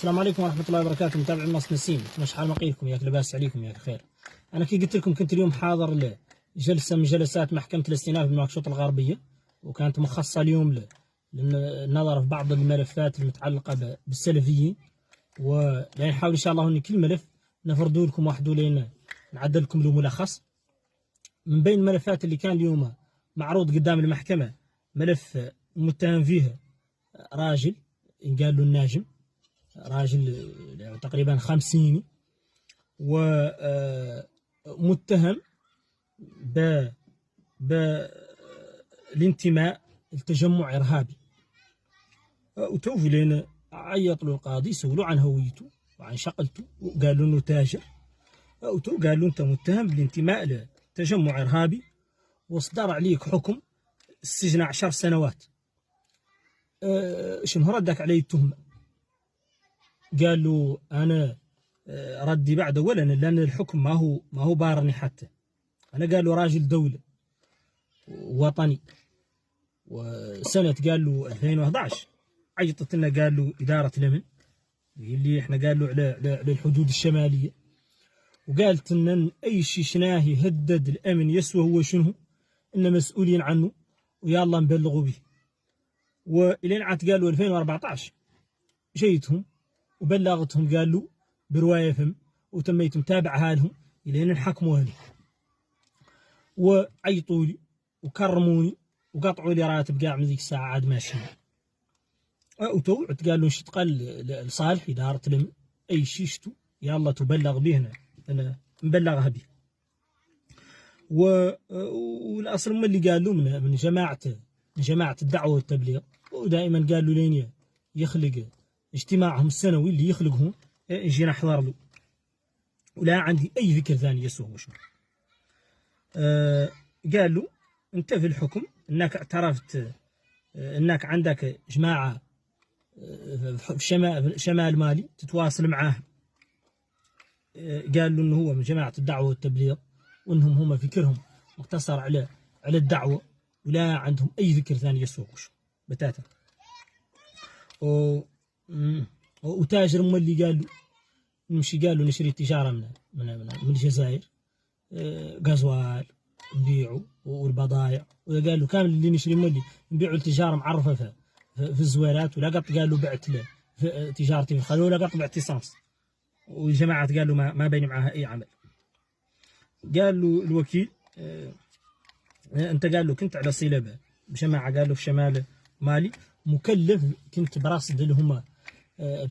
السلام عليكم ورحمة الله وبركاته. متابعين الناس نسيم، شحال ما قيلكم ياك لاباس عليكم ياك خير. أنا كي قلت لكم كنت اليوم حاضر لجلسة من جلسات محكمة الاستئناف بنواكشوط الغربية، وكانت مخصصة اليوم للنظر في بعض الملفات المتعلقة بالسلفيين، ونحاول إن شاء الله أن كل ملف نفردوا لكم وحده لين نعدل لكم له ملخص. من بين الملفات اللي كان اليوم معروض قدام المحكمة ملف متهم فيه راجل قال له الناجم، راجل تقريبا 50، ومتهم بالانتماء لتجمع إرهابي. وتوفي لين عيط له القاضي، سولوا عن هويته وعن شقلته، وقال له انه تاجر، قال له انت متهم بالانتماء لتجمع إرهابي، واصدر عليك حكم السجن 10 سنوات. شنو ردك عليه التهمة؟ قال له أنا ردي بعد أولا لأن الحكم ما هو بارني حتى. أنا قال له راجل دولة وطني، وسنة قال له 2011 عيطت لنا، قال له إدارة الأمن اللي إحنا قال له على الحدود الشمالية، وقالت إن أي شيء شناه يهدد الأمن يسوى هو شنو إن مسؤولين عنه ويلا نبلغوا به. وإلين عاد قالوا 2014 جيتهم وبلغتهم، قال له برواية فم، وتميت متابعها لهم إلين نحكموها لي، وعيطوا لي وكرموني وقطعوا لي راتب قاع من ذيك الساعة عاد ماشي. وتوعد قال له شت قال لصالح إدارة الأمن أي شيء شتو يلا تبلغ به، أنا مبلغها به. والأصل ما اللي قال له من جماعة الدعوة والتبليغ، ودائما قال له لين يخلق اجتماعهم السنوي اللي يخلقهم يجي نحضر له، ولا عندي أي فكر ثاني يسوه شنو. قال له أنت في الحكم أنك اعترفت أنك عندك جماعة في شمال مالي تتواصل معاه. قال له أنه هو من جماعة الدعوة والتبليغ، وأنهم هم فكرهم مقتصر على الدعوة، ولا عندهم أي فكر ثاني يسوه شنو بتاتا. وتاجر اللي قال له نمشي، قال له نشري تجارة من الجزائر، غزوال نبيعوا والبضائع، وقال له كامل اللي نشري مولي نبيعوا التجارة معرفة في الزويرات، ولا قط قال له بعت تجارتي في الخلول، ولا قط بعت صنص، والجماعة قال له ما بيني معها أي عمل. قال له الوكيل أنت قال له كنت على صلة بجماعة قال له في شمال مالي، مكلف كنت براصد اللي هم